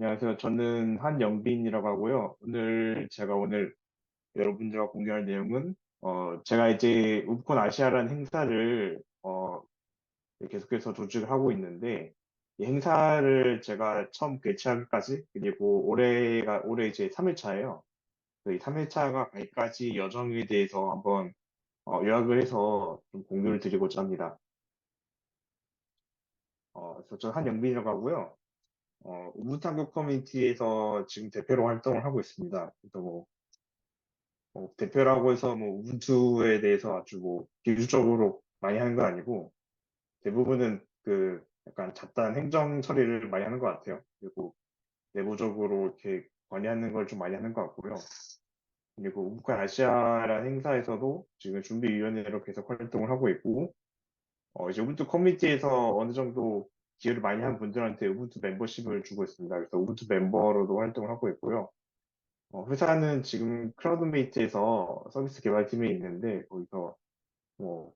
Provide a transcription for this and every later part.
안녕하세요. 저는 한영빈이라고 하고요. 오늘 여러분들과 공유할 내용은, 제가 이제 우브콘 아시아라는 행사를, 계속해서 조직을 하고 있는데, 이 행사를 제가 처음 개최하기까지, 그리고 올해 이제 3회차예요. 이 3회차가 가기까지 여정에 대해서 한번, 요약을 해서 좀 공유를 드리고자 합니다. 그래서 저 한영빈이라고 하고요. 우붓 한국 커뮤니티에서 지금 대표로 활동을 하고 있습니다. 그래서 대표라고 해서 우분투에 대해서 아주 기술적으로 많이 하는 건 아니고 대부분은 그 약간 잡다한 행정 처리를 많이 하는 것 같아요. 그리고 내부적으로 이렇게 관리하는 걸 좀 많이 하는 것 같고요. 그리고 우붓과 아시아라는 행사에서도 지금 준비위원회로 계속 활동을 하고 있고 이제 우분투 커뮤니티에서 어느 정도 기여를 많이 한 분들한테 우분투 멤버십을 주고 있습니다. 그래서 우분투 멤버로도 활동을 하고 있고요. 회사는 지금 클라우드메이트에서 서비스 개발팀에 있는데 거기서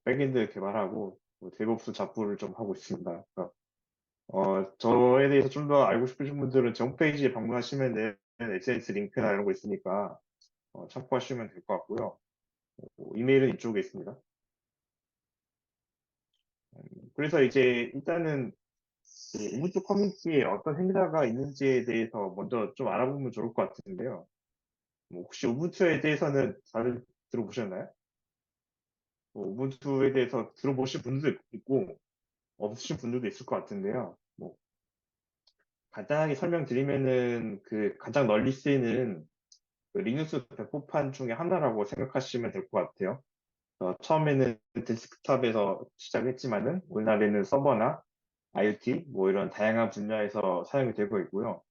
백엔드 개발하고 데브옵스 잡부를 좀 하고 있습니다. 그래서, 저에 대해서 좀 더 알고 싶으신 분들은 제 홈페이지에 방문하시면 SNS 링크나 이런 거 있으니까 참고하시면 될 것 같고요. 이메일은 이쪽에 있습니다. 그래서 이제 일단은 그 우분투 커뮤니티에 어떤 행사가 있는지에 대해서 먼저 좀 알아보면 좋을 것 같은데요. 혹시 우분투에 대해서는 잘 들어보셨나요? 우분투에 대해서 들어보신 분들도 있고 없으신 분들도 있을 것 같은데요. 간단하게 설명드리면은 그 가장 널리 쓰이는 그 리눅스 배포판 중에 하나라고 생각하시면 될 것 같아요. 처음에는 데스크탑에서 시작했지만은 오늘날에는 서버나 IoT 이런 다양한 분야에서 사용이 되고 있고요.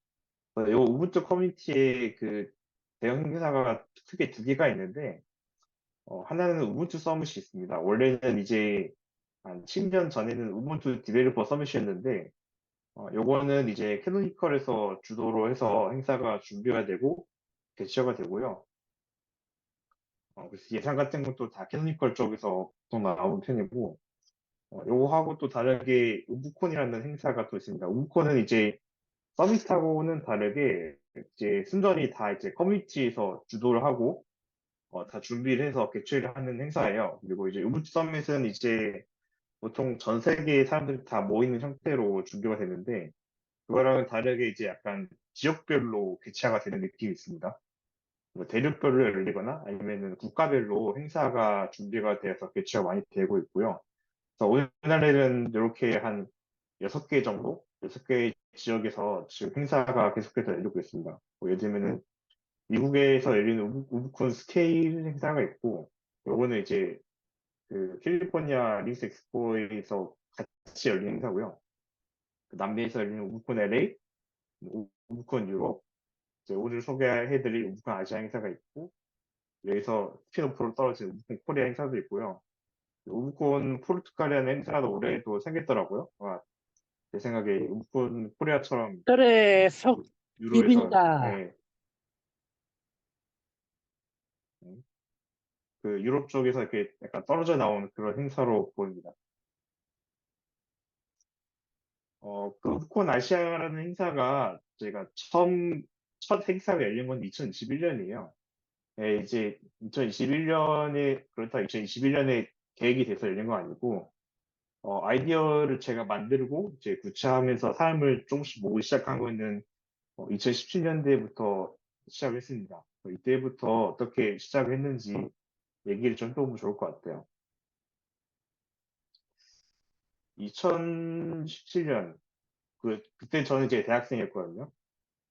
이 우분투 커뮤니티에 그 대형 행사가 크게 두 개가 있는데 하나는 우분투 서밋이 있습니다. 원래는 이제 한 10년 전에는 우분투 디벨로퍼 서밋이었는데 요거는 이제 캐노니컬에서 주도로 해서 행사가 준비가 되고 개최가 되고요. 그래서 예산 같은 것도 다 캐노니컬 쪽에서 보통 나오는 편이고, 요거하고 또 다르게 우브콘이라는 행사가 또 있습니다. 우브콘은 이제 서밋하고는 다르게 이제 순전히 다 이제 커뮤니티에서 주도를 하고 다 준비를 해서 개최를 하는 행사예요. 그리고 이제 우브 서밋은 이제 보통 전 세계의 사람들이 다 모이는 형태로 준비가 되는데 그거랑은 다르게 이제 약간 지역별로 개최가 되는 느낌이 있습니다. 대륙별로 열리거나 아니면은 국가별로 행사가 준비가 돼서 개최가 많이 되고 있고요. 그래서 오늘날에는 이렇게 한 6개 정도, 6개 지역에서 지금 행사가 계속해서 열리고 있습니다. 예를 들면은 미국에서 열리는 우브콘 스케일 행사가 있고, 요거는 이제 그 캘리포니아 링스 엑스포에서 같이 열리는 행사고요. 그 남미에서 열리는 우브콘 LA, 우브콘 유럽, 이제 오늘 소개해드릴 우붓콘 아시아 행사가 있고 여기서 스피노프로 떨어진 우붓콘 코리아 행사도 있고요. 우붓콘 포르투갈이라는 행사도 올해도 생겼더라고요. 제 생각에 우붓콘 코리아처럼 그래, 속 유로에서 비빈다. 예, 음, 그 유럽 쪽에서 이렇게 약간 떨어져 나온 그런 행사로 보입니다. 그 우붓콘 아시아라는 행사가 제가 첫 행사가 열린 건 2021년이에요. 예, 이제 2021년에 그렇다 2021년에 계획이 돼서 열린 건 아니고 아이디어를 제가 만들고 이제 구체화하면서 사람을 조금씩 모으기 시작한 거는 2017년대부터 시작했습니다. 이때부터 어떻게 시작을 했는지 얘기를 좀 해보면 좋을 것 같아요. 2017년, 그때 저는 이제 대학생이었거든요.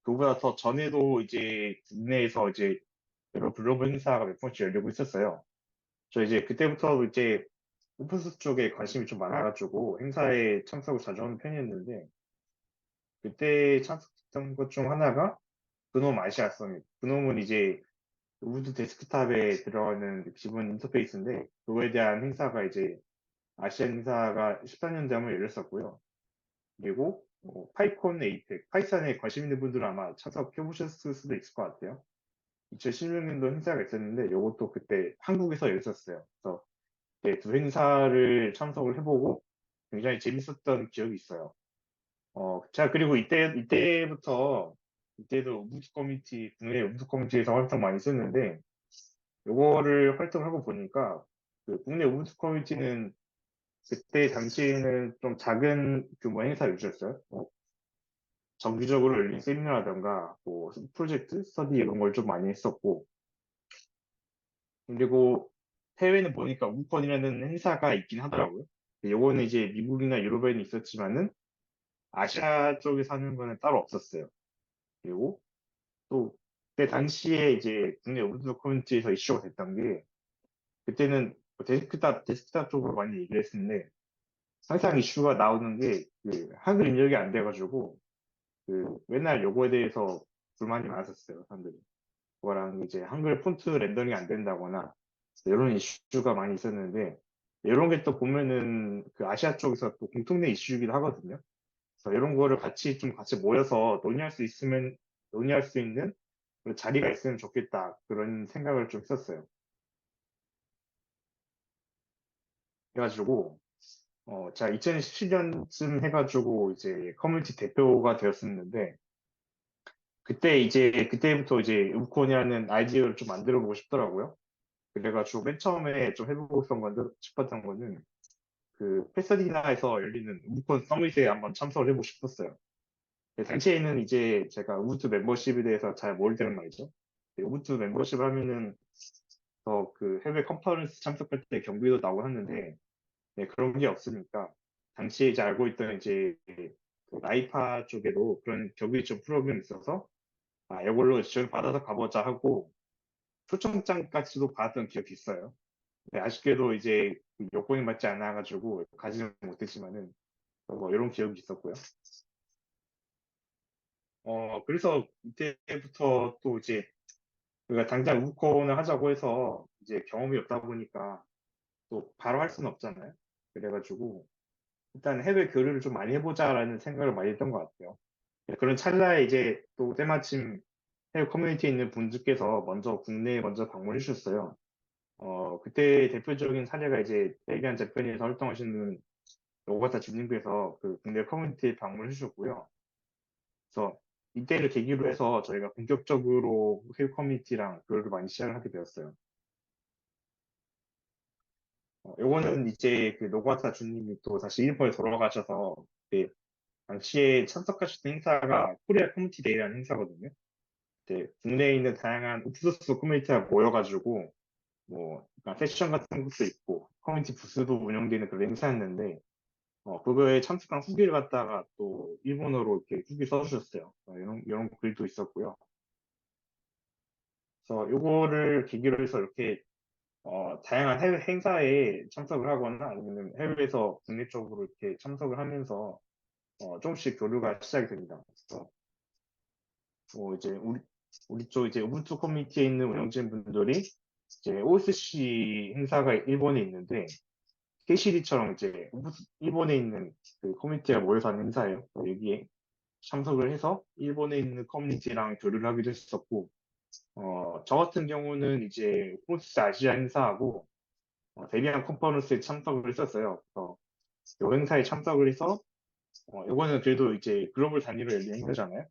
그보다 더 전에도 이제 국내에서 이제 여러 글로벌 행사가 몇 번씩 열리고 있었어요. 저 이제 그때부터 이제 오픈소스 쪽에 관심이 좀 많아가지고 행사에 참석을 자주 하는 편이었는데 그때 참석했던 것 중 하나가 그놈 아시아 서밋. 그놈은 이제 우드 데스크탑에 들어가는 기본 인터페이스인데 그거에 대한 행사가 이제 아시아 행사가 14년대 한번 열렸었고요. 그리고 파이콘 에이펙, 파이썬에 관심 있는 분들은 아마 참석해 보셨을 수도 있을 것 같아요. 2016년도 행사가 있었는데 이것도 그때 한국에서 열렸었어요. 그래서 두 행사를 참석을 해보고 굉장히 재밌었던 기억이 있어요. 자, 그리고 이때부터 그때도 우붓 커뮤니티, 국내 우붓 커뮤니티에서 활동 많이 했었는데, 요거를 활동하고 보니까, 그 국내 우붓 커뮤니티는 그때 당시에는 좀 작은 규모 행사 위주였어요. 정기적으로 열린 세미나라던가, 뭐, 프로젝트, 스터디 이런 걸 좀 많이 했었고, 그리고 해외는 보니까 우콘이라는 행사가 있긴 하더라고요. 요거는 이제 미국이나 유럽에는 있었지만은, 아시아 쪽에 사는 거는 따로 없었어요. 그리고 또 그때 당시에 이제 국내 오픈소스 커뮤니티에서 이슈가 됐던 게 그때는 뭐 데스크탑 쪽으로 많이 얘기를 했었는데 항상 이슈가 나오는 게 그 한글 입력이 안 돼가지고 그 맨날 요거에 대해서 불만이 많았었어요, 사람들이. 그거랑 이제 한글 폰트 렌더링이 안 된다거나 이런 이슈가 많이 있었는데 이런 게 또 보면은 그 아시아 쪽에서 또 공통된 이슈이기도 하거든요. 그래서 이런 거를 같이 모여서 논의할 수 있는 그런 자리가 있으면 좋겠다. 그런 생각을 좀 했었어요. 그래가지고, 제가 2017년쯤 해가지고 이제 커뮤니티 대표가 되었었는데, 그때부터 이제 우콘이라는 아이디어를 좀 만들어 보고 싶더라고요. 그래가지고 맨 처음에 좀 해보고 싶었던 거는 그 패서디나에서 열리는 우콘 서밋에 한번 참석을 해보고 싶었어요. 당시에는 이제 제가 우붓 멤버십에 대해서 잘 모르는 말이죠. 우붓 멤버십을 하면은 그 해외 컨퍼런스 참석할 때 경비도 나오고 하는데 네, 그런 게 없으니까 당시에 이제 알고 있던 이제 그 라이파 쪽에도 그런 경비 좀 프로그램이 있어서 이걸로 지원 받아서 가보자 하고 초청장까지도 받았던 기억이 있어요. 네, 아쉽게도 이제 그 여건이 맞지 않아가지고 가지는 못했지만은 뭐 이런 기억이 있었고요. 그래서 이때부터 또 이제 우리가 당장 우콘을 하자고 해서 이제 경험이 없다 보니까 또 바로 할 수는 없잖아요. 그래가지고 일단 해외 교류를 좀 많이 해보자라는 생각을 많이 했던 것 같아요. 그런 찰나에 이제 또 때마침 해외 커뮤니티에 있는 분들께서 국내에 먼저 방문해 주셨어요. 그때 대표적인 사례가 이제 대기한 재팬에서 활동하시는 오가타 주님께서 그 국내 커뮤니티에 방문해 주셨고요. 그래서 이때를 계기로 해서 저희가 본격적으로 해외 커뮤니티랑 교류를 많이 시작을 하게 되었어요. 요거는 이제 그 노가타 주님이 또 다시 일본에 돌아가셔서 그 당시에 참석하셨던 행사가 코리아 커뮤니티 데이라는 행사거든요. 국내에 있는 다양한 오프소스 커뮤니티가 모여가지고 뭐 그러니까 세션 같은 것도 있고 커뮤니티 부스도 운영되는 그런 행사였는데 그거에 참석한 후기를 갖다가 또 일본어로 이렇게 후기 써주셨어요. 이런 글도 있었고요. 그래서 요거를 계기로 해서 이렇게 다양한 해외 행사에 참석을 하거나 아니면 해외에서 국내 쪽으로 이렇게 참석을 하면서 조금씩 교류가 시작이 됩니다. 그래서 이제 우리 쪽 이제 우분투 커뮤니티에 있는 운영진 분들이 이제 OSC 행사가 일본에 있는데 KCD처럼 이제 일본에 있는 그 커뮤니티가 모여서 하는 행사예요. 여기에 참석을 해서 일본에 있는 커뮤니티랑 교류를 하기도 했었고, 저 같은 경우는 이제 호스트 아시아 행사하고 데비안 컨퍼런스에 참석을 했었어요. 그래서 이 행사에 참석을 해서 이거는 그래도 이제 글로벌 단위로 열린 행사잖아요.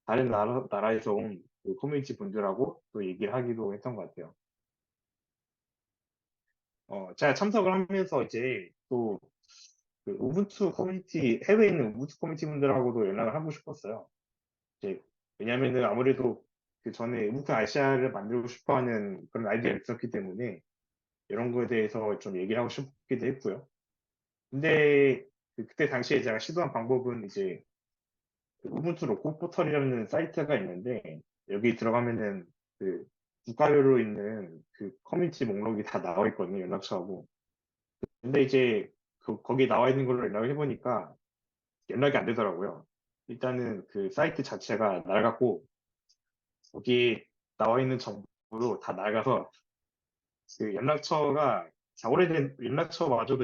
다른 나라에서 온그 커뮤니티 분들하고 또 얘기를 하기도 했던 것 같아요. 제가 참석을 하면서 이제 또 그 우분투 커뮤니티, 해외에 있는 우분투 커뮤니티 분들하고도 연락을 하고 싶었어요. 이제 왜냐면은 아무래도 그 전에 우분투 아시아를 만들고 싶어 하는 그런 아이디어가 있었기 때문에 이런 거에 대해서 좀 얘기를 하고 싶기도 했고요. 근데 그때 당시에 제가 시도한 방법은 이제 그 우분투 로고 포털이라는 사이트가 있는데 여기 들어가면은 그 국가별로 있는 그 커뮤니티 목록이 다 나와 있거든요. 연락처하고. 근데 이제 거기 나와 있는 걸로 연락을 해보니까 연락이 안 되더라고요. 일단은 그 사이트 자체가 낡았고 거기 나와 있는 정보도 다 낡아서 그 연락처마저도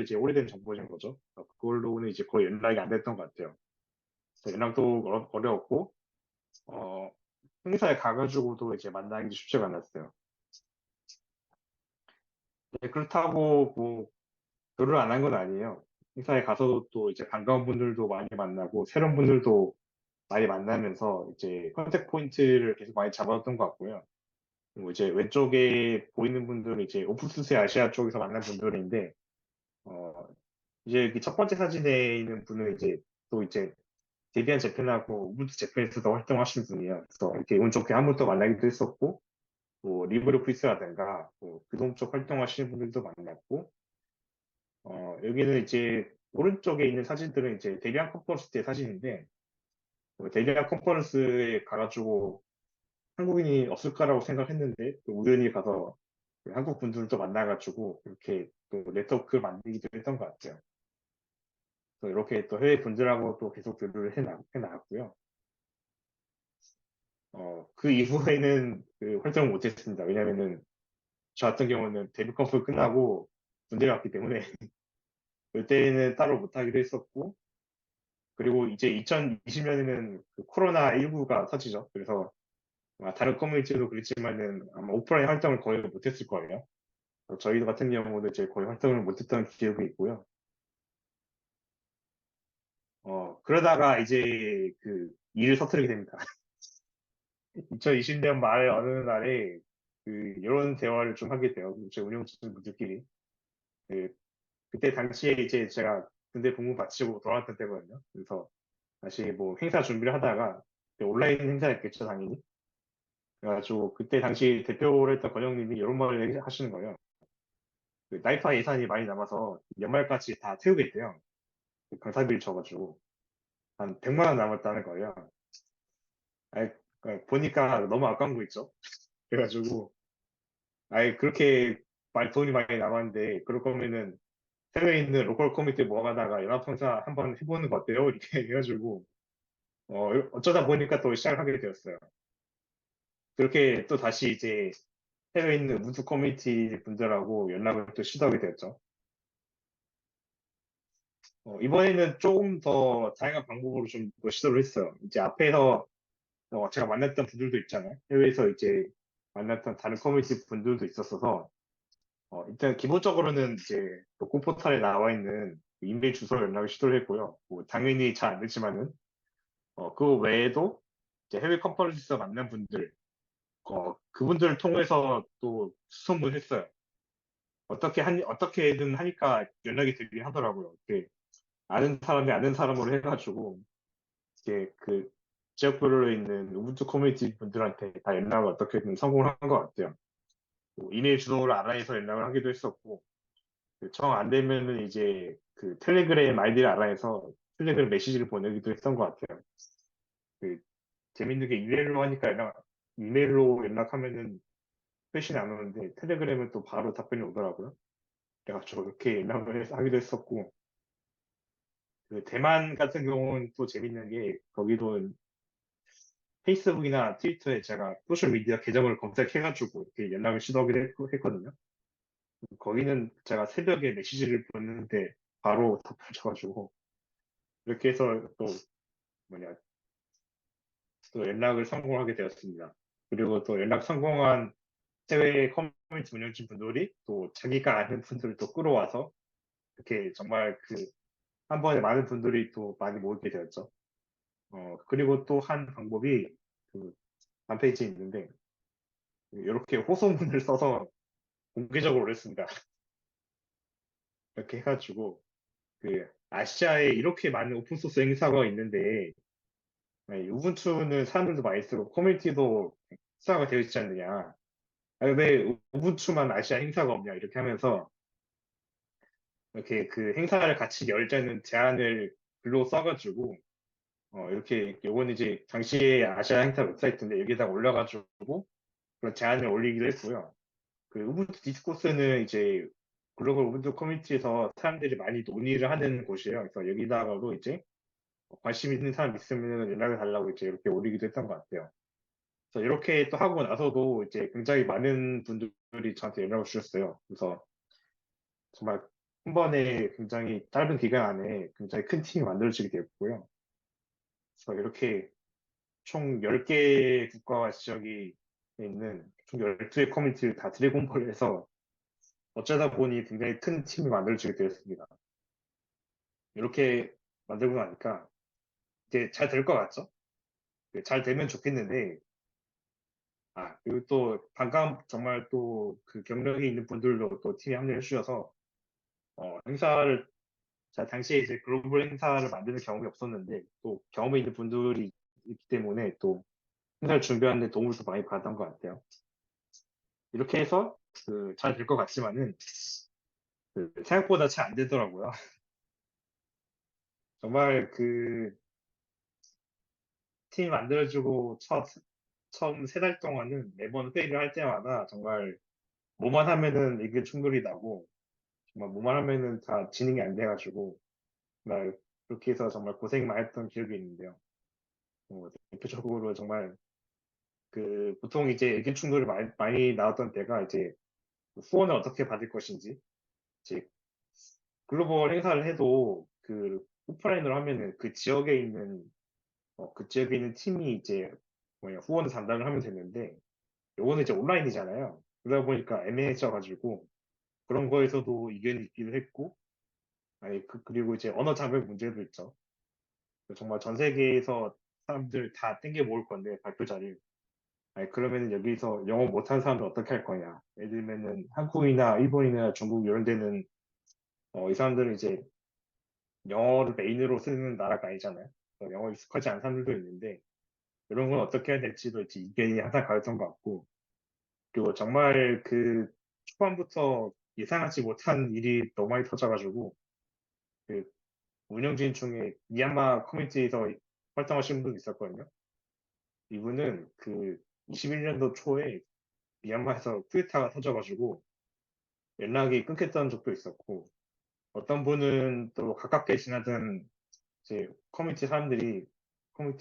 이제 오래된 정보인 거죠. 그걸로는 이제 거의 연락이 안 됐던 것 같아요. 그래서 연락도 어려웠고 어, 행사에 가가지고도 이제 만나기 쉽지가 않았어요. 네, 그렇다고 뭐 결혼을 안 한 건 아니에요. 행사에 가서도 또 이제 반가운 분들도 많이 만나고 새로운 분들도 많이 만나면서 이제 컨택 포인트를 계속 많이 잡아왔던 것 같고요. 그리고 이제 왼쪽에 보이는 분들은 이제 오프스의 아시아 쪽에서 만난 분들인데, 어, 이제 그 첫 번째 사진에 있는 분은 이제 또 이제 데비안 재팬하고 우브드 재팬에서도 활동하시는 분이에요. 그래서 이렇게 운 좋게 한 번 더 만나기도 했었고, 뭐 리브르 프리스라든가 뭐 그동 쪽 활동하시는 분들도 만났고, 여기는 이제 오른쪽에 있는 사진들은 이제 데비안 컨퍼런스 때 사진인데, 데비안 컨퍼런스에 가가지고 한국인이 없을까라고 생각했는데 또 우연히 가서 그 한국 분들도 만나가지고 이렇게 또 네트워크를 만들기도 했던 것 같아요. 또 이렇게 또 해외 분들하고 또 계속 교류를 해나갔고요. 그 이후에는 그 활동을 못했습니다. 왜냐면은 저 같은 경우는 데뷔 컴프 끝나고 군대를 갔기 때문에 그때는 따로 못하기도 했었고, 그리고 이제 2020년에는 그 코로나19가 터지죠. 그래서 아마 다른 커뮤니티도 그렇지만은 아마 오프라인 활동을 거의 못했을 거예요. 저희 같은 경우도 이제 거의 활동을 못했던 기억이 있고요. 그러다가 이제 그 일을 서투르게 됩니다. 2020년 말 어느 날에 그 이런 대화를 좀 하게 돼요. 제 운영진 분들끼리. 그, 그때 당시에 이제 제가 군대 복무 마치고 돌아왔던 때거든요. 그래서 다시 뭐 행사 준비를 하다가 온라인 행사였겠죠, 당연히. 그래가지고 그때 당시 대표를 했던 권영님이 이런 말을 하시는 거예요. 그 나이파 예산이 많이 남아서 연말까지 다 태우겠대요. 그 강사비를 줘가지고 한 100만 원 남았다는 거예요. 아이, 보니까 너무 아까운 거 있죠. 그래가지고 아예 그렇게 돈이 많이 남았는데 그럴 거면은 해외에 있는 로컬 커뮤니티 모아가다가 연합행사 한번 해보는 거 어때요? 이렇게 해가지고 어쩌다 보니까 또 시작을 하게 되었어요. 그렇게 또 다시 이제 해외에 있는 우드 커뮤니티 분들하고 연락을 또 시도하게 되었죠. 이번에는 조금 더 다양한 방법으로 좀 더 시도를 했어요. 이제 앞에서 제가 만났던 분들도 있잖아요. 해외에서 이제 만났던 다른 커뮤니티 분들도 있었어서 일단 기본적으로는 이제 로컬 포털에 나와 있는 그 이메일 주소로 연락을 시도를 했고요. 뭐 당연히 잘 안 되지만은 그 외에도 이제 해외 컨퍼런스에서 만난 분들 그분들을 통해서 또 수소문을 했어요. 어떻게든 하니까 연락이 되긴 하더라고요. 이렇게 아는 사람이 아는 사람으로 해가지고 이게 그 지역별로 있는 우분투 커뮤니티 분들한테 다 연락을 어떻게든 성공을 한 것 같아요. 뭐 이메일 주소를 알아내서 연락을 하기도 했었고 정 안 되면은 이제 그 텔레그램 아이디를 알아내서 텔레그램 메시지를 보내기도 했던 것 같아요. 그 재밌는 게 이메일로 연락하면은 회신이 안 오는데 텔레그램은 또 바로 답변이 오더라고요. 그래가지고 이렇게 연락을 하기도 했었고 그 대만 같은 경우는 또 재밌는 게 거기도 페이스북이나 트위터에 제가 소셜미디어 계정을 검색해가지고 이렇게 연락을 시도하기도 했거든요. 거기는 제가 새벽에 메시지를 보냈는데 바로 답변 줘가지고 이렇게 해서 또 뭐냐 또 연락을 성공하게 되었습니다. 그리고 또 연락 성공한 해외 커뮤니티 운영진 분들이 또 자기가 아는 분들을 또 끌어와서 이렇게 정말 그 한 번에 많은 분들이 또 많이 모이게 되었죠. 그리고 또 한 방법이 그 단페이지에 있는데 이렇게 호소문을 써서 공개적으로 올렸습니다. 이렇게 해가지고 그 아시아에 이렇게 많은 오픈소스 행사가 있는데 우분투는 사람들도 많이 쓰고 커뮤니티도 행사가 되어 있지 않느냐. 왜 우분투만 아시아 행사가 없냐 이렇게 하면서 이렇게 그 행사를 같이 열자는 제안을 글로 써가지고 이렇게 요건 이제 당시에 아시아 행사 웹사이트인데 여기다 올려가지고 그런 제안을 올리기도 했고요. 그 우분투 디스코스는 이제 글로벌 우분투 커뮤니티에서 사람들이 많이 논의를 하는 곳이에요. 그래서 여기다가도 이제 관심 있는 사람 있으면 연락을 달라고 이제 이렇게 올리기도 했던 것 같아요. 그래서 이렇게 또 하고 나서도 이제 굉장히 많은 분들이 저한테 연락을 주셨어요. 그래서 정말 한 번에 굉장히 짧은 기간 안에 굉장히 큰 팀이 만들어지게 되었고요. 그래서 이렇게 총 10개 국가와 지역이 있는 총 12의 커뮤니티를 다 드래곤볼을 해서 어쩌다 보니 굉장히 큰 팀이 만들어지게 되었습니다. 이렇게 만들고 나니까 이제 잘 될 것 같죠? 잘 되면 좋겠는데, 그리고 또 반감 정말 또 그 경력이 있는 분들도 또 팀에 합류해 주셔서 행사를 당시에 이제 글로벌 행사를 만드는 경험이 없었는데 또 경험이 있는 분들이 있기 때문에 또 행사를 준비하는 데 도움을 좀 많이 받았던 것 같아요. 이렇게 해서 잘 될 것 같지만은 생각보다 잘 안 되더라고요. 정말 팀 만들어주고 처음 3달 동안은 매번 회의를 할 때마다 정말 뭐만 하면은 이게 충돌이 나고 정말 뭐만 하면은 다 진행이 안 돼가지고 정말 그렇게 해서 정말 고생 많이 했던 기억이 있는데요. 대표적으로 정말 보통 이제 의견 충돌이 많이 나왔던 때가 이제 후원을 어떻게 받을 것인지 이제 글로벌 행사를 해도 오프라인으로 하면은 그 지역에 있는 팀이 이제 후원을 담당을 하면 되는데 요거는 이제 온라인이잖아요. 그러다 보니까 애매해져가지고 그런 거에서도 이견이 있기도 했고 그리고 이제 언어 장벽 문제도 있죠. 정말 전 세계에서 사람들 다 땡겨 모을 건데 발표자를 그러면은 여기서 영어 못하는 사람들 어떻게 할 거냐. 예를 들면은 한국이나 일본이나 중국 이런 데는 이 사람들은 이제 영어를 메인으로 쓰는 나라가 아니잖아요. 영어 익숙하지 않은 사람들도 있는데 이런 건 어떻게 해야 될지도 이제 이견이 항상 가였던 것 같고 그리고 정말 초반부터 예상하지 못한 일이 너무 많이 터져가지고 그 운영진 중에 미얀마 커뮤니티에서 활동하시는 분도 있었거든요. 이분은 21년도 초에 미얀마에서 쿠데타가 터져가지고 연락이 끊겼던 적도 있었고 어떤 분은 또 가깝게 지내던 이제 커뮤니티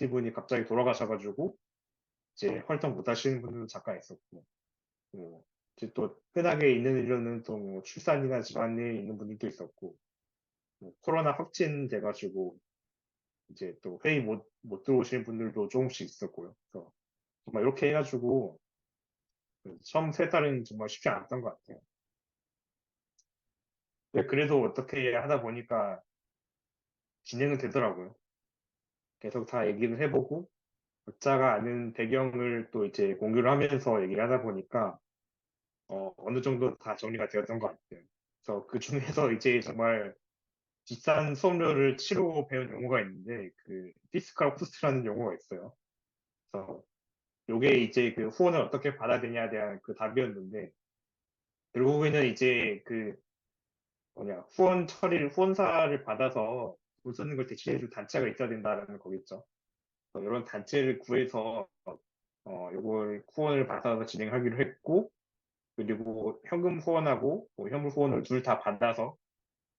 분이 갑자기 돌아가셔가지고 이제 활동 못 하시는 분들도 잠깐 있었고 뭐 이제 또 흔하게 있는 일로는 또뭐 출산이나 집안일에 있는 분들도 있었고 뭐 코로나 확진 돼가지고 이제 또 회의 못 들어오시는 분들도 조금씩 있었고요. 그래서 정말 이렇게 해가지고 처음 3달은 정말 쉽지 않았던 것 같아요. 근데 그래도 어떻게 하다 보니까 진행은 되더라고요. 계속 다 얘기를 해보고 각자가 아는 배경을 또 이제 공유를 하면서 얘기를 하다 보니까 어느 정도 다 정리가 되었던 것 같아요. 그래서 그 중에서 이제 정말 비싼 수업료를 치르고 배운 용어가 있는데 피스칼 코스트라는 용어가 있어요. 그래서 요게 이제 후원을 어떻게 받아야 되냐에 대한 답이었는데 결국에는 이제 후원사를 받아서 돈 쓰는 걸 대신해줄 단체가 있어야 된다라는 거겠죠. 그래서 이런 단체를 구해서 요걸 후원을 받아서 진행하기로 했고 그리고 현금 후원하고 뭐 현물 후원을 둘 다 받아서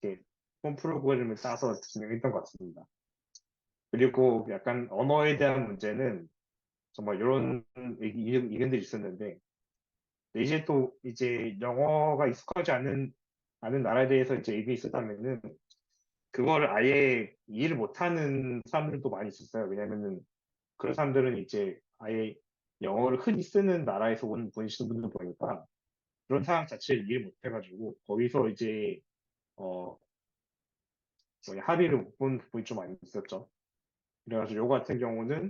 이렇게 후원 프로그램을 짜서 진행했던 것 같습니다. 그리고 약간 언어에 대한 문제는 정말 이런 의견들이 있었는데 이제 영어가 익숙하지 않은 나라에 대해서 이제 얘기 있었다면은 그거를 아예 이해를 못하는 사람들도 많이 있었어요. 왜냐면은 그런 사람들은 이제 아예 영어를 흔히 쓰는 나라에서 온 분이시는 분들 보니까 그런 상황 자체를 이해 못해가지고 거기서 이제 어 합의를 못 본 부분이 좀 많이 있었죠. 그래가지고 요거 같은 경우는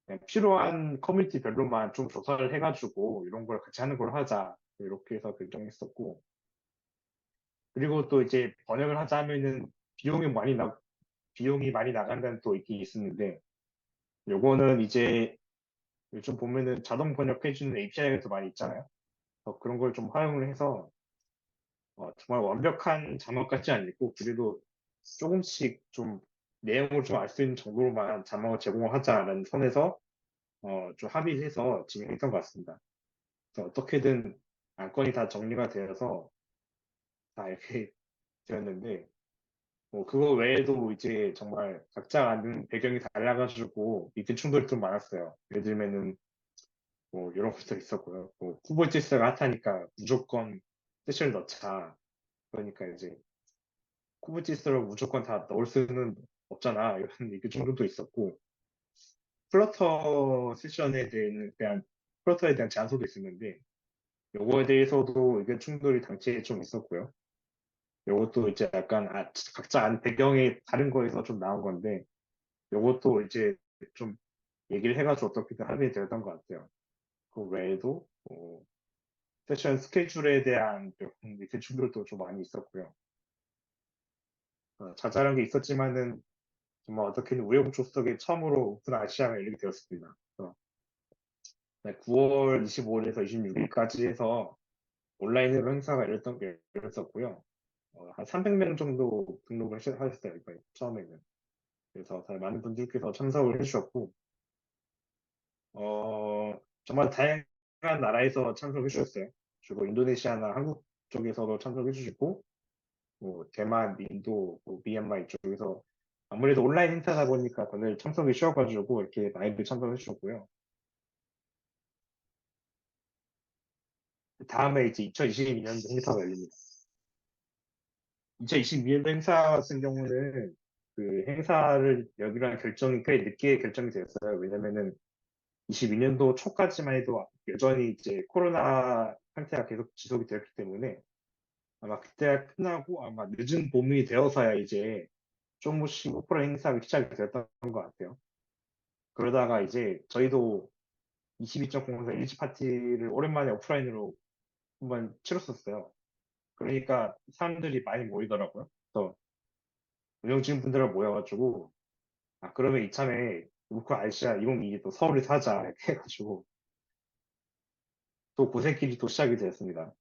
그냥 필요한 커뮤니티별로만 좀 조사를 해가지고 이런 걸 같이 하는 걸로 하자 이렇게 해서 결정했었고 그리고 또 이제 번역을 하자 하면은 비용이 많이 나 비용이 많이 나간다는 또 있긴 있었는데 요거는 이제 요즘 보면은 자동 번역해주는 API가 또 많이 있잖아요. 그래서 그런 걸 좀 활용을 해서 정말 완벽한 자막 같지 않고 그래도 조금씩 좀 내용을 좀 알 수 있는 정도로만 자막을 제공을 하자라는 선에서 좀 합의해서 진행했던 것 같습니다. 그래서 어떻게든 안건이 다 정리가 되어서 다 이렇게 되었는데 뭐 그거 외에도 이제 정말 각자 아는 배경이 달라가지고 이게 충돌이 좀 많았어요. 예를 들면은 뭐 이런 것도 있었고요. 뭐 쿠버네티스가 핫하니까 무조건 세션을 넣자. 그러니까 이제 쿠버네티스를 무조건 다 넣을 수는 없잖아. 이런 얘기 정도도 있었고 대한 플러터에 대한 제안서도 있었는데 요거에 대해서도 의견 충돌이 당시에 좀 있었고요. 요것도 이제 약간 각자 아는 배경이 다른 거에서 좀 나온 건데 요것도 이제 좀 얘기를 해가지고 어떻게든 합의가 되었던 것 같아요. 그 외에도 세션 스케줄에 대한 밑에 충돌도 좀 많이 있었고요. 자잘한 게 있었지만은 정말 어떻게든 우여곡절 속에 처음으로 오픈 아시아가 열리게 되었습니다. 9월 25일에서 26일까지 해서 온라인으로 행사가 열렸었고요. 한 300명 정도 등록을 하셨어요, 이번에 처음에는. 그래서 많은 분들께서 참석을 해주셨고, 정말 다양한 나라에서 참석해 주셨어요. 주로 인도네시아나 한국 쪽에서도 참석해 주시고, 뭐 대만, 인도, 뭐 미얀마 이쪽에서 아무래도 온라인 행사다 보니까 다들 참석이 쉬워가지고 이렇게 많이들 참석해 주셨고요. 다음에 이제 2022년도 행사가 열립니다. 2022년도 행사 같은 경우는 그 행사를 여기로 한 결정이 꽤 늦게 결정이 됐어요. 왜냐면은 22년도 초까지만 해도 여전히 이제 코로나 상태가 계속 지속이 되었기 때문에 아마 그때가 끝나고 아마 늦은 봄이 되어서야 이제 조금씩 오프라인 행사가 시작이 됐던 것 같아요. 그러다가 이제 저희도 22.0에서 일지 파티를 오랜만에 오프라인으로 한번 치렀었어요. 그러니까 사람들이 많이 모이더라고요. 그래서 운영진 분들을 모여가지고 그러면 이참에 우크 아시아 2022또 서울에서 하자 이렇게 해가지고 또 고생길이 또 시작이 되었습니다.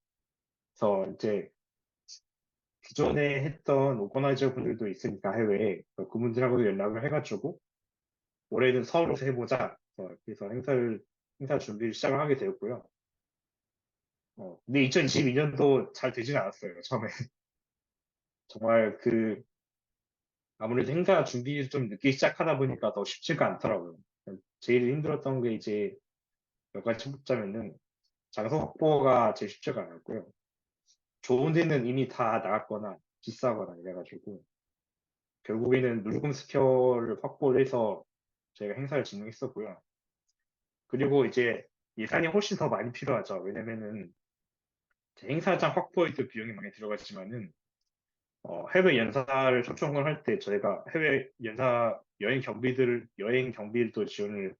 그래서 이제 기존에 했던 오거나이저 분들도 있으니까 해외에 그분들하고도 연락을 해가지고 올해는 서울에서 해보자. 그래서 행사 준비를 시작을 하게 되었고요. 근데 2022년도 잘 되지는 않았어요. 처음에 정말 아무래도 행사 준비를 좀 늦게 시작하다 보니까 더 쉽지가 않더라고요. 제일 힘들었던 게 이제 몇 가지 뽑자면은 장소 확보가 제일 쉽지가 않았고요. 좋은 데는 이미 다 나갔거나 비싸거나 이래가지고 결국에는 누르금 스퀘어를 확보를 해서 저희가 행사를 진행했었고요. 그리고 이제 예산이 훨씬 더 많이 필요하죠. 왜냐면은 행사장 확보에도 비용이 많이 들어갔지만은 해외 연사를 초청을 할 때 저희가 해외 연사 여행 경비를 지원을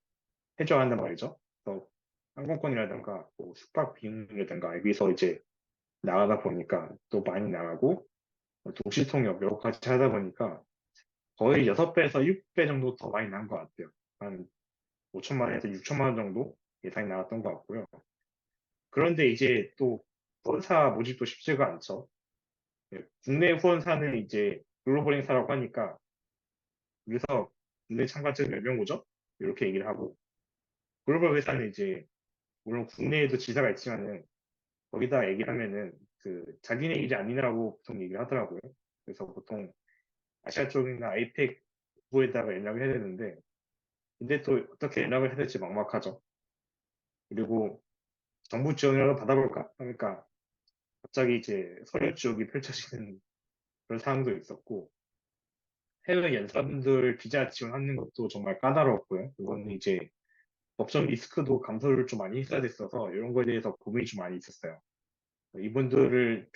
해줘야 한단 말이죠. 그래서 항공권이라든가 뭐 숙박 비용이라든가 여기서 이제 나가다 보니까 또 많이 나가고 도시 통역 여러 가지 하다 보니까 거의 6배에서 6배 정도 더 많이 난 것 같아요. 한 5천만 원에서 6천만 원 정도 예상이 나왔던 것 같고요. 그런데 이제 또 후원사 모집도 쉽지가 않죠. 국내 후원사는 이제 글로벌 행사라고 하니까 그래서 국내 참가자 몇 명 오죠? 이렇게 얘기를 하고 글로벌 회사는 이제 물론 국내에도 지사가 있지만은 거기다 얘기를 하면은 자기네 일이 아니라고 보통 얘기를 하더라고요. 그래서 보통 아시아 쪽이나 아이펙 부에다가 연락을 해야 되는데 근데 또 어떻게 연락을 해야 될지 막막하죠. 그리고 정부 지원을 받아볼까 하니까 갑자기 이제 서류 지옥이 펼쳐지는 그런 상황도 있었고 해외 연사분들 비자 지원하는 것도 정말 까다로웠고요. 이거는 이제 법적 리스크도 감소를 좀 많이 했어야 됐어서 이런 거에 대해서 고민이 좀 많이 있었어요. 이분들을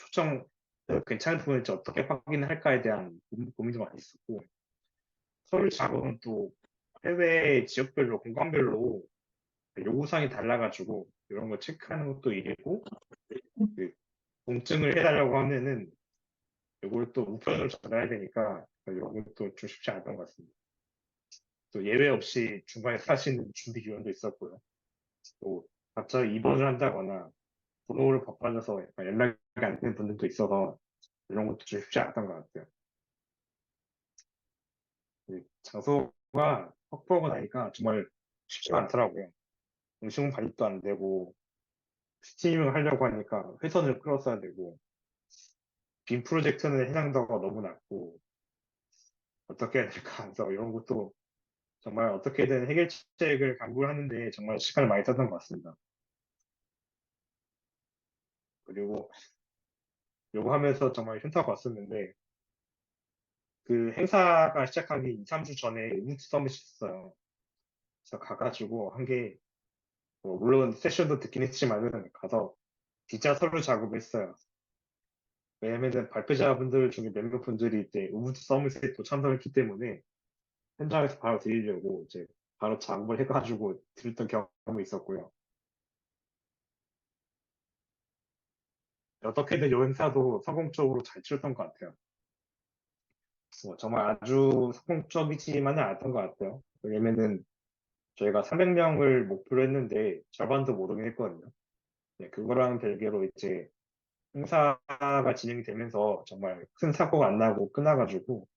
괜찮은 부분인지 어떻게 확인할까에 대한 고민도 많이 있었고 서류 작업은 또 해외 지역별로 공간별로 요구사항이 달라가지고 이런 거 체크하는 것도 일이고 그 공증을 해달라고 하면은 이걸 또 우편으로 전달해야 되니까 이런 것도 좀 쉽지 않았던 것 같습니다. 또 예외 없이 중간에 사시는 준비 기간도 있었고요. 또 갑자기 입원을 한다거나 번호를 바꿔줘서 약간 연락이 안 되는 분들도 있어서 이런 것도 좀 쉽지 않았던 것 같아요. 장소가 확보하고 나니까 정말 쉽지가 않더라고요. 음식은 반입도 안 되고 스트리밍을 하려고 하니까 회선을 끌었어야 되고 빔 프로젝트는 해상도가 너무 낮고 어떻게 해야 될까 해서 이런 것도 정말 어떻게든 해결책을 강구를 하는데 정말 시간을 많이 썼던 것 같습니다. 그리고 요거 하면서 정말 현타가 왔었는데 그 행사가 시작하기 2, 3주 전에 우문트 서밋이 있었어요. 그래서 가가지고 한 게 물론 세션도 듣긴 했지만은 가서 진짜 서류 작업을 했어요. 왜냐면은 발표자분들 중에 몇몇 분들이 이제 우문트 서밋에 또 참석했기 때문에 현장에서 바로 드리려고 이제 바로 장볼 해가지고 들었던 경험이 있었고요. 어떻게든 요 행사도 성공적으로 잘 치렀던 것 같아요. 정말 아주 성공적이지만은 않았던 것 같아요. 왜냐면은 저희가 300명을 목표로 했는데 절반도 못 오긴 했거든요. 네, 그거랑 별개로 이제 행사가 진행이 되면서 정말 큰 사고가 안 나고 끝나가지고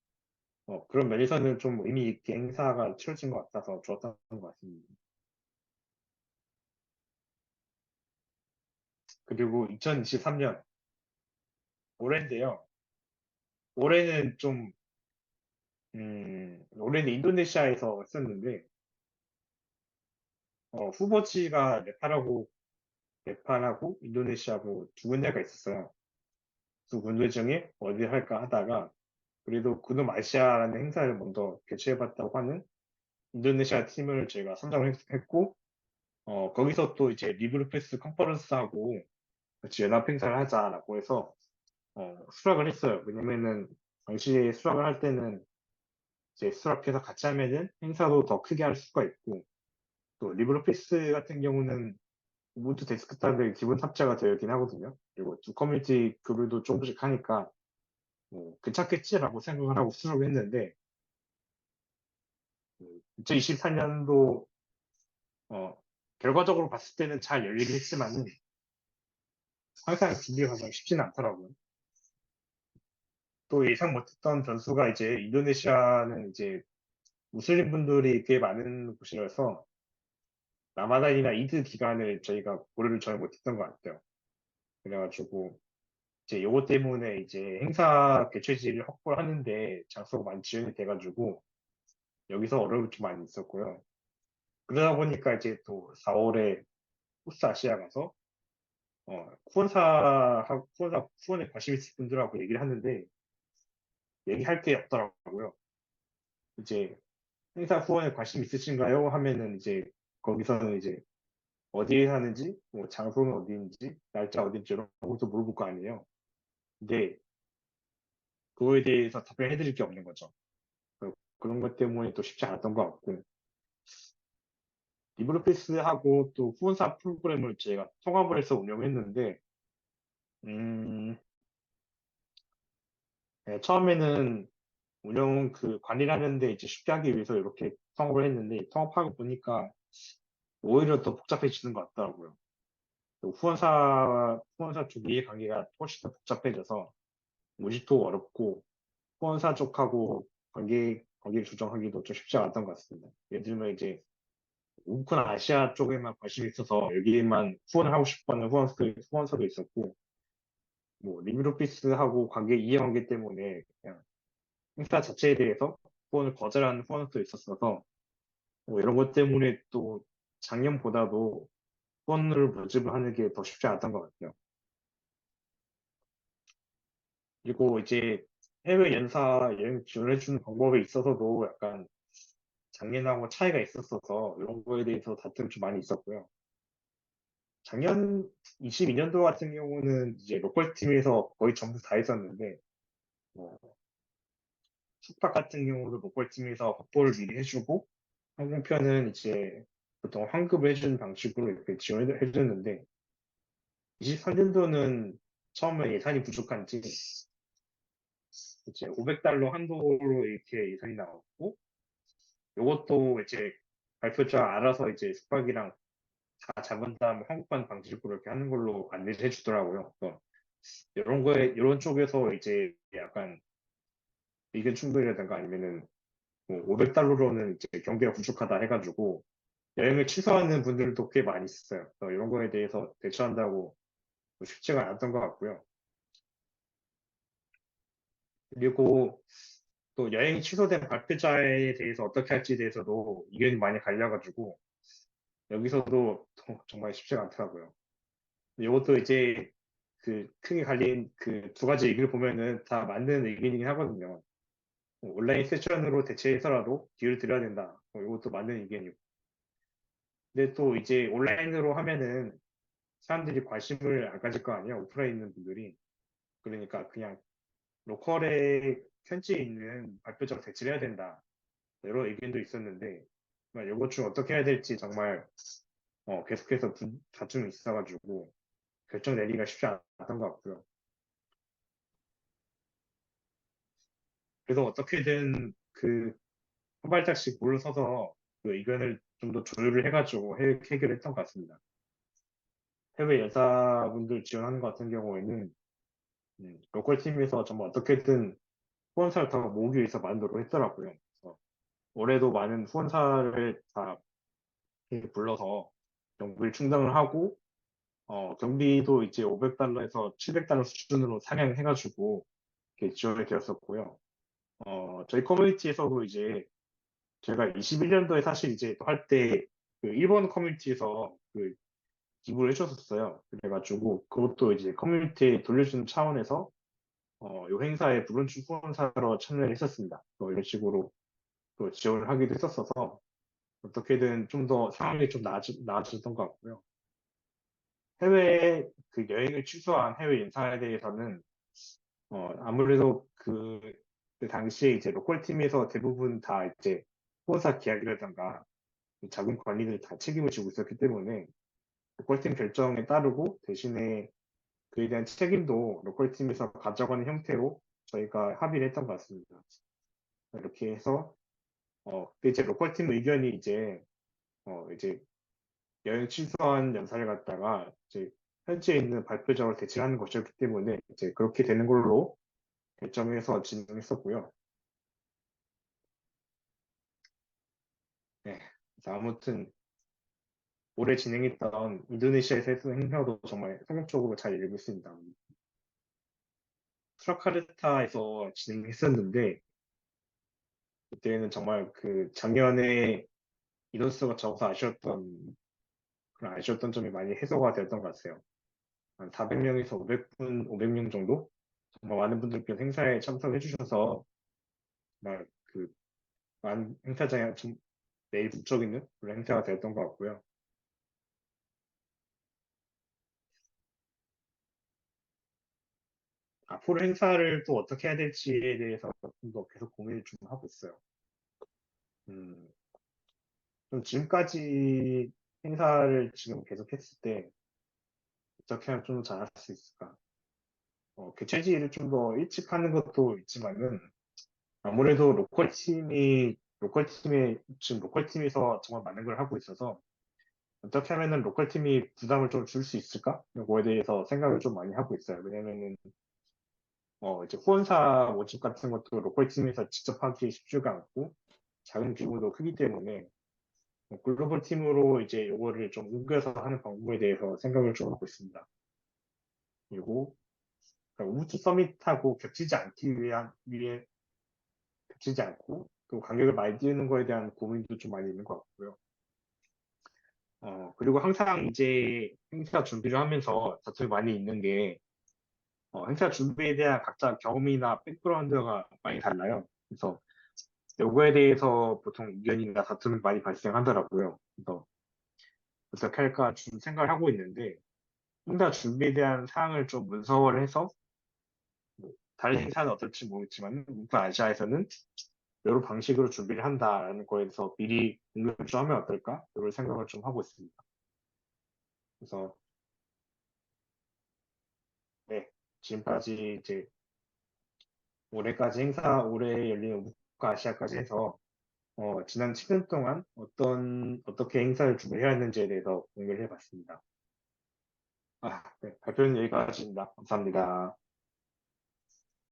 그런 면에서는 좀 의미 있게 행사가 치러진 것 같아서 좋았던 것 같습니다. 그리고 2023년 올해인데요. 올해는 좀 올해는 인도네시아에서 했었는데 후보지가 네팔하고 인도네시아고 두 군데가 있었어요. 두 군데 중에 어디 할까 하다가 그래도 그놈 아시아라는 행사를 먼저 개최해봤다고 하는 인도네시아 팀을 저희가 선정을 했고 거기서 또 이제 리브르페스 컨퍼런스하고 같이 연합 행사를 하자라고 해서 수락을 했어요. 왜냐면은 당시에 수락을 할 때는 이제 수락해서 같이 하면은 행사도 더 크게 할 수가 있고 또 리브르페스 같은 경우는 우분투 데스크탑에 기본 탑재가 되어 있긴 하거든요. 그리고 두 커뮤니티 교류도 조금씩 하니까 뭐 괜찮겠지라고 생각을 하고 수락을 했는데 2024년도 결과적으로 봤을 때는 잘 열리긴 했지만은 항상 준비가 가장 쉽지는 않더라고요. 또 예상 못했던 변수가 이제 인도네시아는 이제 무슬림 분들이 꽤 많은 곳이라서 라마단이나 이드 기간을 저희가 고려를 전혀 못했던 것 같아요. 그래가지고 이제 요거 때문에 이제 행사 개최지를 확보를 하는데 장소가 많이 지연이 돼가지고 여기서 어려움이 좀 많이 있었고요. 그러다 보니까 이제 또 4월에 코스 아시아 가서 후원에 관심 있을 분들하고 얘기를 하는데 얘기할 게 없더라고요. 이제 행사 후원에 관심 있으신가요? 하면은 이제 거기서는 이제 어디에 사는지, 뭐 장소는 어디인지, 날짜 어딘지 이런 것도 물어볼 거 아니에요. 근데 그거에 대해서 답변해 드릴 게 없는 거죠. 그런 것 때문에 또 쉽지 않았던 것 같고 리브로피스하고 또 후원사 프로그램을 제가 통합을 해서 운영했는데 음, 네, 처음에는 운영 그 관리를 하는데 이제 쉽게 하기 위해서 이렇게 통합을 했는데 통합하고 보니까 오히려 더 복잡해지는 것 같더라고요. 또 후원사 쪽 이해관계가 훨씬 더 복잡해져서 모집도 어렵고 후원사 쪽하고 관계를 조정하기도 좀 쉽지 않았던 것 같습니다. 예를 들면 이제 우크라 아시아 쪽에만 관심이 있어서 여기에만 후원을 하고 싶어하는 후원사도 있었고 뭐 리미로피스하고 이해관계 때문에 그냥 행사 자체에 대해서 후원을 거절하는 후원사도 있었어서 뭐 이런 것 때문에 또 작년보다도 후원을 모집을 하는 게 더 쉽지 않았던 것 같아요. 그리고 이제 해외 연사 여행 지원해주는 방법에 있어서도 약간 작년하고 차이가 있었어서 이런 거에 대해서 다툼이 좀 많이 있었고요. 작년 22년도 같은 경우는 이제 로컬 팀에서 거의 전부 다 했었는데 뭐 숙박 같은 경우도 로컬 팀에서 확보를 미리 해주고 항공편은 이제 보통 환급을 해주는 방식으로 이렇게 지원을 해줬는데 23년도는 처음에 예산이 부족한지 이제 500달러 한도로 이렇게 예산이 나왔고 이것도 이제 발표자 알아서 이제 숙박이랑 다 잡은 다음에 환급한 방식으로 이렇게 하는 걸로 안내를 해주더라고요. 그래서 이런 쪽에서 이제 약간 의견 충돌이라든가 아니면은 뭐 500달러로는 이제 경비가 부족하다 해가지고 여행을 취소하는 분들도 꽤 많이 있어요. 그래서 이런 거에 대해서 대처한다고 쉽지가 않았던 것 같고요. 그리고 또 여행이 취소된 발표자에 대해서 어떻게 할지에 대해서도 의견이 많이 갈려가지고 여기서도 정말 쉽지가 않더라고요. 이것도 이제 그 크게 갈린 그 두 가지 의견을 보면은 다 맞는 의견이긴 하거든요. 뭐 온라인 세션으로 대체해서라도 기회를 드려야 된다. 이것도 맞는 의견이고. 근데 또 이제 온라인으로 하면은 사람들이 관심을 안 가질 거 아니에요. 오프라인 있는 분들이. 그러니까 그냥 로컬에 현지에 있는 발표자가 대체를 해야 된다. 여러 의견도 있었는데 이것 중 어떻게 해야 될지 정말 계속해서 다툼이 있어가지고 결정 내리기가 쉽지 않았던 것 같고요. 그래서 어떻게든 한 발짝씩 물러서서 그 의견을 좀 더 조율을 해가지고 해결했던 것 같습니다. 해외 여사분들 지원하는 것 같은 경우에는 로컬 팀에서 정말 어떻게든 후원사를 더 모으기 위해서 만들어 했더라고요. 그래서 올해도 많은 후원사를 다 이렇게 불러서 경비를 충당을 하고 경비도 이제 500달러에서 700달러 수준으로 상향해가지고 이렇게 지원이 되었었고요. 저희 커뮤니티에서도 이제 제가 21년도에 사실 이제 할 때 그 일본 커뮤니티에서 기부를 해줬었어요. 그래가지고 그것도 이제 커뮤니티에 돌려주는 차원에서 요 행사에 브론치 후원사로 참여를 했었습니다. 이런 식으로 또 지원을 하기도 했었어서 어떻게든 좀 더 상황이 좀 나아졌던 것 같고요. 해외 여행을 취소한 해외 인사에 대해서는 아무래도 그 당시에 이제 로컬 팀에서 대부분 다 이제 후원사 계약이라던가 자금 관리를 다 책임을 지고 있었기 때문에 로컬 팀 결정에 따르고 대신에 그에 대한 책임도 로컬 팀에서 가져가는 형태로 저희가 합의를 했던 것 같습니다. 이렇게 해서 근데 이제 로컬 팀 의견이 이제 여행 취소한 연사를 갖다가 이제 현지에 있는 발표자로 대체하는 것이었기 때문에 이제 그렇게 되는 걸로 결정해서 진행했었고요. 네. 그래서 아무튼 올해 진행했던 인도네시아에서 했던 행사도 정말 성공적으로 잘 이루고 있습니다. 수라카르타에서 진행했었는데 그때는 정말 작년에 인원수가 적어서 아쉬웠던 그런 아쉬웠던 점이 많이 해소가 되었던 것 같아요. 한 400명에서 500명 정도? 정말 많은 분들께서 행사에 참석해 주셔서 정말 많은 행사장에 좀 매일 북적 있는 그런 행사가 되었던 것 같고요. 앞으로 행사를 또 어떻게 해야 될지에 대해서 좀 더 계속 고민을 좀 하고 있어요. 음, 좀 지금까지 행사를 지금 계속 했을 때 어떻게 하면 좀 잘할 수 있을까? 개최지를 좀 더 일찍 하는 것도 있지만은 아무래도 지금 로컬 팀에서 정말 많은 걸 하고 있어서 어떻게 하면은 로컬 팀이 부담을 좀 줄 수 있을까? 이거에 대해서 생각을 좀 많이 하고 있어요. 왜냐면은 이제 후원사 모집 같은 것도 로컬 팀에서 직접 하기 쉽지가 않고 작은 규모도 크기 때문에 글로벌 팀으로 이제 요거를 좀 옮겨서 하는 방법에 대해서 생각을 좀 하고 있습니다. 그리고 우주 서밋하고 겹치지 않고 또 간격을 많이 띄우는 거에 대한 고민도 좀 많이 있는 것 같고요. 그리고 항상 이제 행사 준비를 하면서 다툼이 많이 있는 게 행사 준비에 대한 각자 경험이나 백그라운드가 많이 달라요. 그래서 요거에 대해서 보통 의견이나 다툼이 많이 발생하더라고요. 그래서 어떻게 할까 좀 생각을 하고 있는데 행사 준비에 대한 사항을 좀 문서화를 해서 다른 행사는 어떨지 모르겠지만 북아시아에서는 여러 방식으로 준비를 한다라는 거에서 미리 공유를 좀 하면 어떨까? 이런 생각을 좀 하고 있습니다. 그래서 네, 지금까지 이제 올해 열리는 북아시아까지 해서 지난 7년 동안 어떻게 행사를 준비해야 했는지에 대해서 공유를 해봤습니다. 네, 발표는 여기까지입니다. 감사합니다.